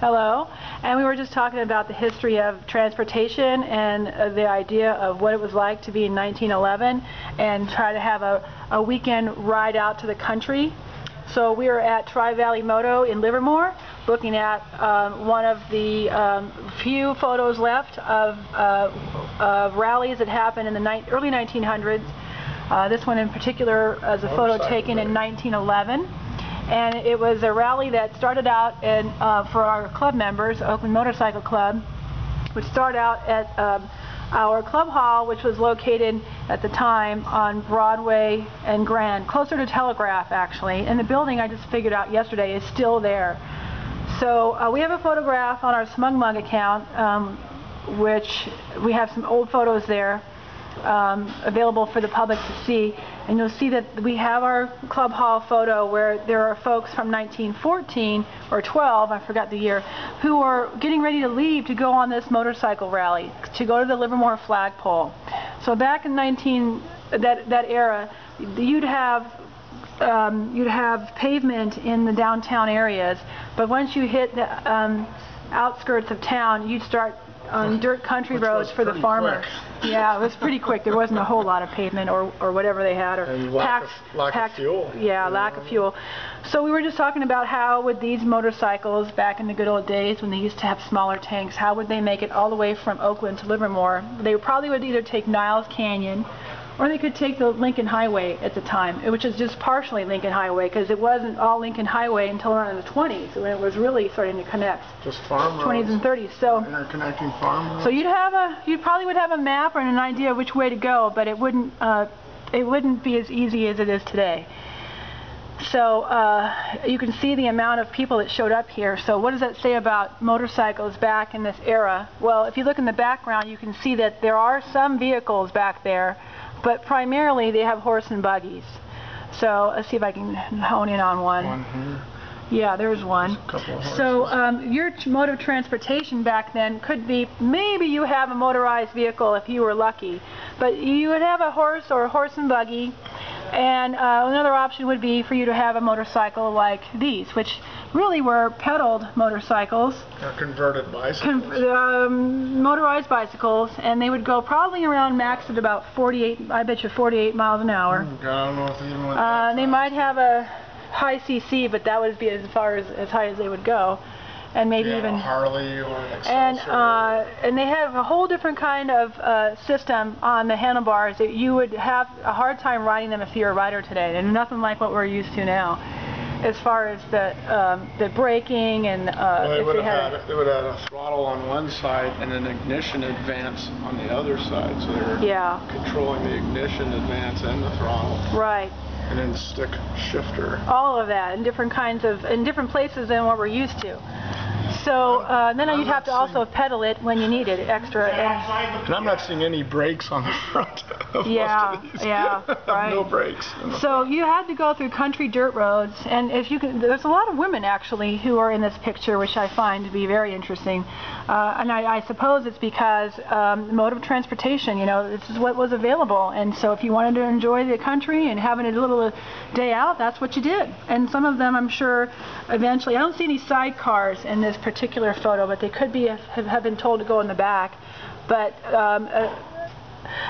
Hello. And we were just talking about the history of transportation and the idea of what it was like to be in 1911 and try to have a weekend ride out to the country. So we are at Valley Moto in Livermore, looking at one of the few photos left of rallies that happened in the early 1900s. This one in particular is a photo taken in 1911. And it was a rally that started out for our club members, Oakland Motorcycle Club, which started out at our club hall, which was located at the time on Broadway and Grand, closer to Telegraph actually. And the building, I just figured out yesterday, is still there. So we have a photograph on our Smug Mug account, which we have some old photos there available for the public to see. And you'll see that we have our club hall photo where there are folks from 1914 or 12, I forgot the year, who are getting ready to leave to go on this motorcycle rally, to go to the Livermore Flagpole. So back in that era, you'd have pavement in the downtown areas, but once you hit the outskirts of town, you'd start on dirt country roads for the farmers. Yeah, it was pretty quick. There wasn't a whole lot of pavement or whatever they had, or lack of fuel. Yeah, lack of fuel. So we were just talking about how would these motorcycles back in the good old days when they used to have smaller tanks, how would they make it all the way from Oakland to Livermore? They probably would either take Niles Canyon, or they could take the Lincoln Highway at the time, which is just partially Lincoln Highway, because it wasn't all Lincoln Highway until around the 20s, when it was really starting to connect. Just farm roads. 20s and 30s. So interconnecting farm roads. So you probably would have a map and an idea of which way to go, but it wouldn't be as easy as it is today. So you can see the amount of people that showed up here. So what does that say about motorcycles back in this era? Well, if you look in the background, you can see that there are some vehicles back there, but primarily they have horse and buggies. So let's see if I can hone in on one. One here. Yeah, there's one. There's a couple of horses. So your mode of transportation back then could be, maybe you have a motorized vehicle if you were lucky, but you would have a horse or a horse and buggy, and another option would be for you to have a motorcycle like these, which really were pedaled motorcycles. Or converted bicycles. Motorized bicycles, and they would go probably around max at about 48, I bet you 48 miles an hour. God, I don't know if they even went that They fast. might have a high CC, but that would be as far as high as they would go, and maybe even a Harley or an Excelsior. And they have a whole different kind of system on the handlebars that you would have a hard time riding them if you're a rider today. They're nothing like what we're used to now, as far as the braking and well, they would have had a throttle on one side and an ignition advance on the other side, so they were controlling the ignition advance and the throttle. Right. And then the stick shifter. All of that in different places than what we're used to. So then you'd have to also pedal it when you needed extra. And I'm not seeing any brakes on the front of most of these. Yeah, right. No brakes. So you had to go through country dirt roads, and if you can, there's a lot of women actually who are in this picture, which I find to be very interesting. And I suppose it's because mode of transportation, you know, this is what was available, and so if you wanted to enjoy the country and having a little day out, that's what you did. And some of them, I'm sure, eventually, I don't see any sidecars in this particular photo, but they could be have been told to go in the back. But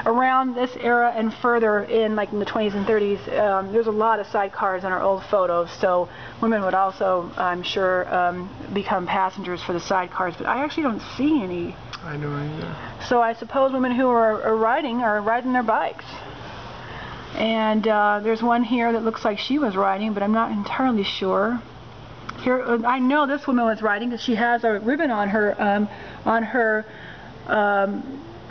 around this era and further in, like in the 20s and 30s, there's a lot of sidecars in our old photos, so women would also, I'm sure, become passengers for the sidecars, but I actually don't see any. I don't either. So I suppose women who are riding their bikes. And there's one here that looks like she was riding, but I'm not entirely sure. Here, I know this woman was riding because she has a ribbon on her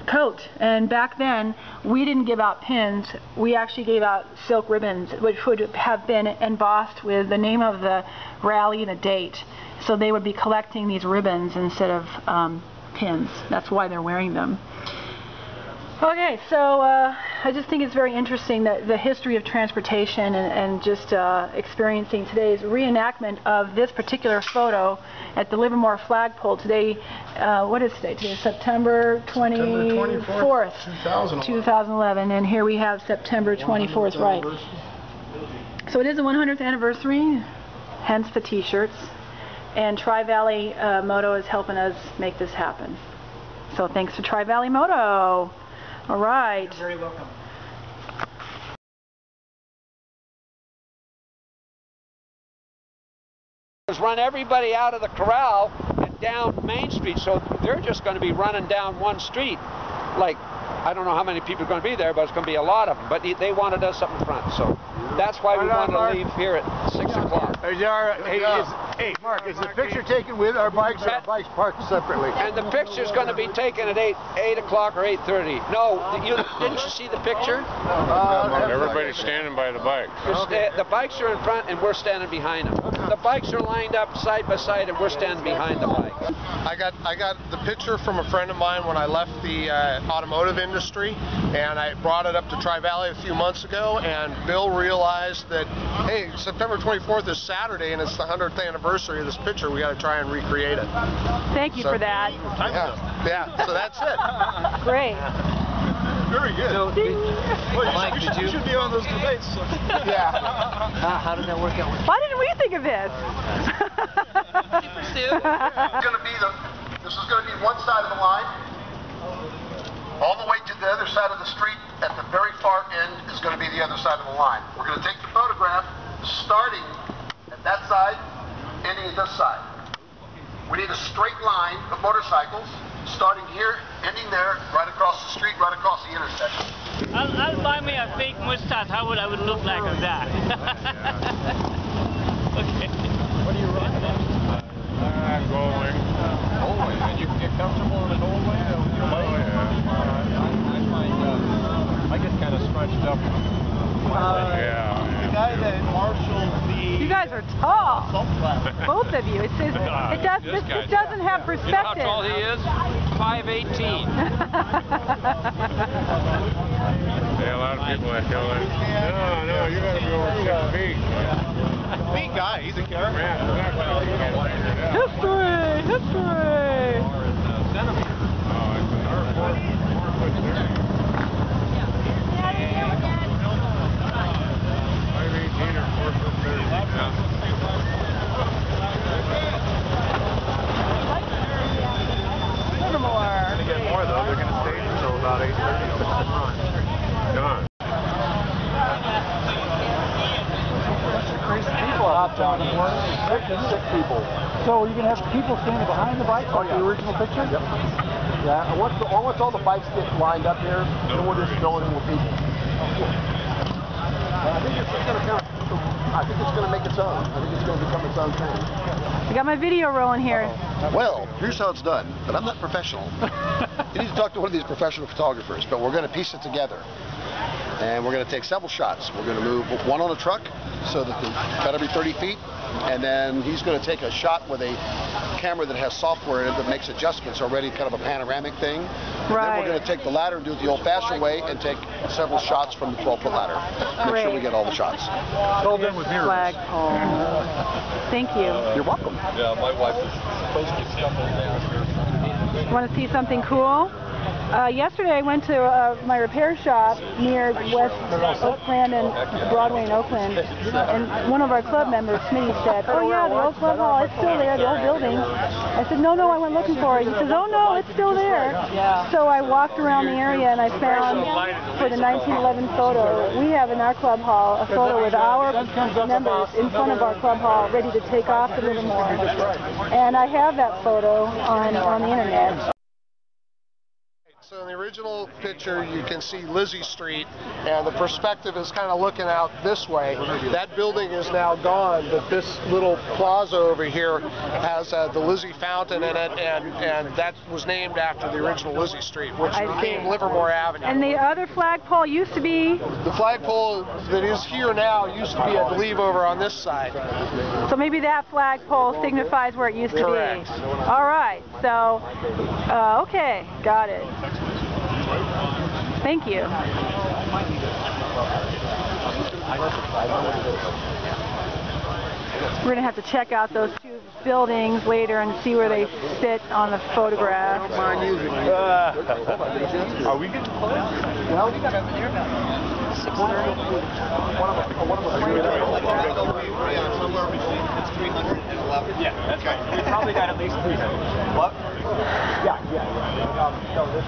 coat. And back then, we didn't give out pins. We actually gave out silk ribbons, which would have been embossed with the name of the rally and a date. So they would be collecting these ribbons instead of pins. That's why they're wearing them. Okay, so I just think it's very interesting that the history of transportation and just experiencing today's reenactment of this particular photo at the Livermore Flagpole today. What is today? Today is September 24th, 2011, and here we have September 24th, right? So it is the 100th anniversary, hence the T-shirts. and Tri-Valley Moto is helping us make this happen. So thanks to Tri-Valley Moto. All right. You're very welcome. Run everybody out of the corral and down Main Street, so they're just going to be running down one street. Like, I don't know how many people are going to be there, but it's going to be a lot of them. But they wanted us up in front, so that's why we wanted to leave here at 6 o'clock. Hey, Mark, is the picture taken with our bikes, or our bikes parked separately? And the picture's going to be taken at 8 o'clock or 8:30. No, didn't you see the picture? Everybody's standing by the bike. The bikes are in front and we're standing behind them. The bikes are lined up side by side and we're standing behind the bike. I got the picture from a friend of mine when I left the automotive industry, and I brought it up to Tri-Valley a few months ago, and Bill realized that, hey, September 24th is Saturday and it's the 100th anniversary of this picture. We got to try and recreate it. Thank you for that. Yeah, so that's it. Great. Very good. So, Mike, you should be on those debates. Yeah. How did that work out? Why didn't we think of this? This is going to be one side of the line. All the way to the other side of the street, at the very far end, is going to be the other side of the line. We're going to take the photograph starting at that side, ending at this side. We need a straight line of motorcycles, starting here, ending there, right across the street, right across the intersection. I'll buy me a fake mustache. How would I look like of that? Okay. What are you running? Going. And you can get comfortable in an old way? I get kind of scrunched up. The guy that marshaled the... You guys are tall. Both of you. It doesn't have perspective. You know how tall he is? 5'18". Yeah, a lot of people that kill it. No, you gotta be over 6 feet. Big guy, he's a character. History! Livermore. They're going to get more, though. They're going to stay until about 8:30. Gone. Crazy people out there. Sick people. So you're going to have people standing behind the bikes like the original picture? Yep. Yeah, once all the bikes get lined up here, then we'll just fill it in with people. I think it's going to make its own. I think it's going to become its own thing. I got my video rolling here. Well, here's how it's done, but I'm not professional. You need to talk to one of these professional photographers, but we're going to piece it together. And we're going to take several shots. We're going to move one on a truck, so that the better be 30 feet, and then he's going to take a shot with a camera that has software in it that makes adjustments already, kind of a panoramic thing. Right. Then we're going to take the ladder and do it the old-fashioned way and take several shots from the 12-foot ladder. Make sure we get all the shots. All done with mirrors. Flagpole. Thank you. You're welcome. Yeah, my wife is supposed to stumble down here. Want to see something cool? Yesterday I went to my repair shop near West Oakland and Broadway in Oakland, and one of our club members, Smitty, said, "Oh yeah, the old club hall, it's still there, the old building." I said, no, I went looking for it. He says, "Oh no, it's still there." So I walked around the area and I found, for the 1911 photo, we have in our club hall a photo with our members in front of our club hall ready to take off to Livermore. And I have that photo on the internet. So in the original picture, you can see Lizzie Street, and the perspective is kind of looking out this way. That building is now gone, but this little plaza over here has the Lizzie Fountain in it, and that was named after the original Lizzie Street, which became Livermore Avenue. And the other flagpole used to be? The flagpole that is here now used to be, I believe, over on this side. So maybe that flagpole signifies where it used to Correct. be. All right, so, okay, got it. Thank you. We're going to have to check out those two buildings later and see where they sit on the photograph. Are we getting close? Well, Somewhere between 300 and 11. Yeah, that's right. We probably got at least 300. What? Yeah. No, this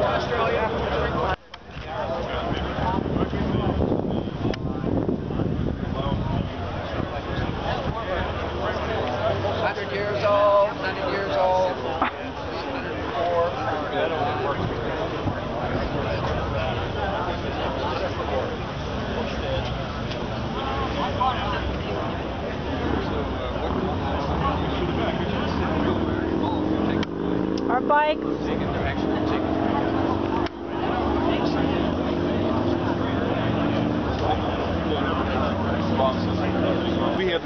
Australia. 100 years old, 100 years old. 104. Our bikes.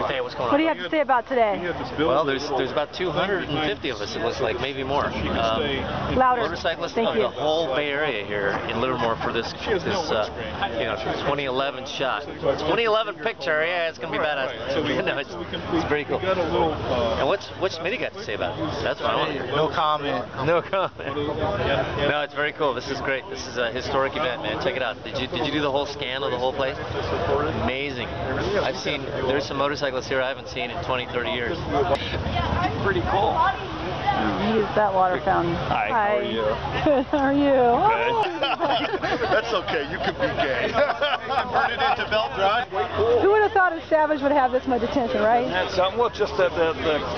Hey, what's going on? What do you have to say about today? Well, there's about 250 of us, it looks like, maybe more. Louder. Motorcyclists Thank of you. the whole Bay Area here in Livermore for this 2011 shot. 2011 picture, yeah, it's gonna be badass. No, it's pretty cool. And what's Smitty got to say about it? That's what I want to hear. No comment. No comment. No, it's very cool. This is great. This is a historic event, man. Check it out. Did you do the whole scan of the whole place? Amazing. There's some motorcyclists here I haven't seen in 20, 30 years. Pretty cool. Use that water fountain. Hi, how are you? Good, how are you? That's okay, you can be gay. Turn it into belt drive. Who would have thought a Savage would have this much attention, right? That's something, well, just the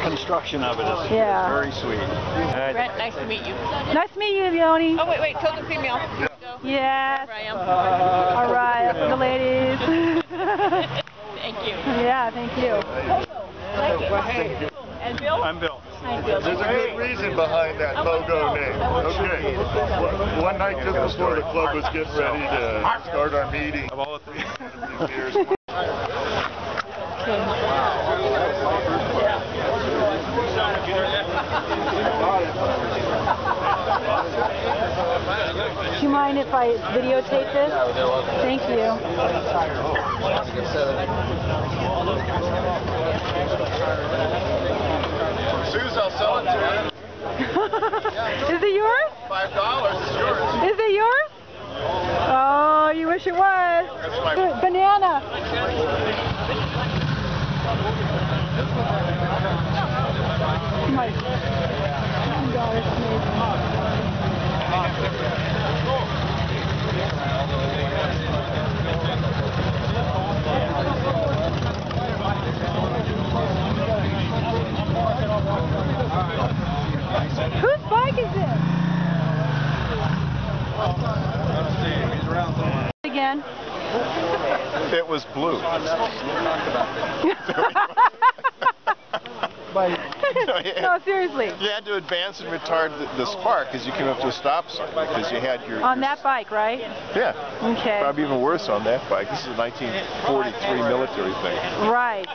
construction of it is very sweet. Brent, nice to meet you. Nice to meet you, Leonie. Oh, wait, tilt the female. Yes. There I am. All right, the ladies. Thank you. Yeah, thank you. And Bill? I'm Bill. Hi, Bill. There's a good reason behind that Pogo name. Okay. One night just before the club was getting ready to start our meeting. Of all the years. Do you mind if I videotape this? Thank you. Suze, I'll sell it to you. Is it yours? $5 is yours. Is it yours? Oh, you wish it was. That's my banana. Oh my God, it's amazing. Whose bike is this? Again. It was blue. No, seriously. You had to advance and retard the spark as you came up to a stop sign because you had your... On that bike, right? Yeah. Okay. Probably even worse on that bike. This is a 1943 military thing. Right.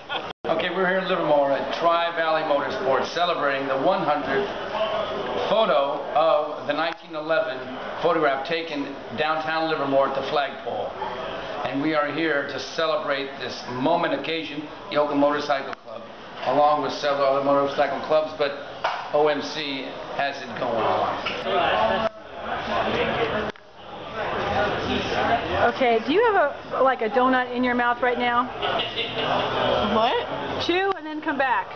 Okay, we're here in Livermore at Valley Motorsports celebrating the 100th photo of the 1911 photograph taken downtown Livermore at the Flagpole. And we are here to celebrate this moment occasion, the Oakland Motorcycle Club, along with several other motorcycle clubs, but OMC has it going on. Okay, do you have like a donut in your mouth right now? What? Chew and then come back.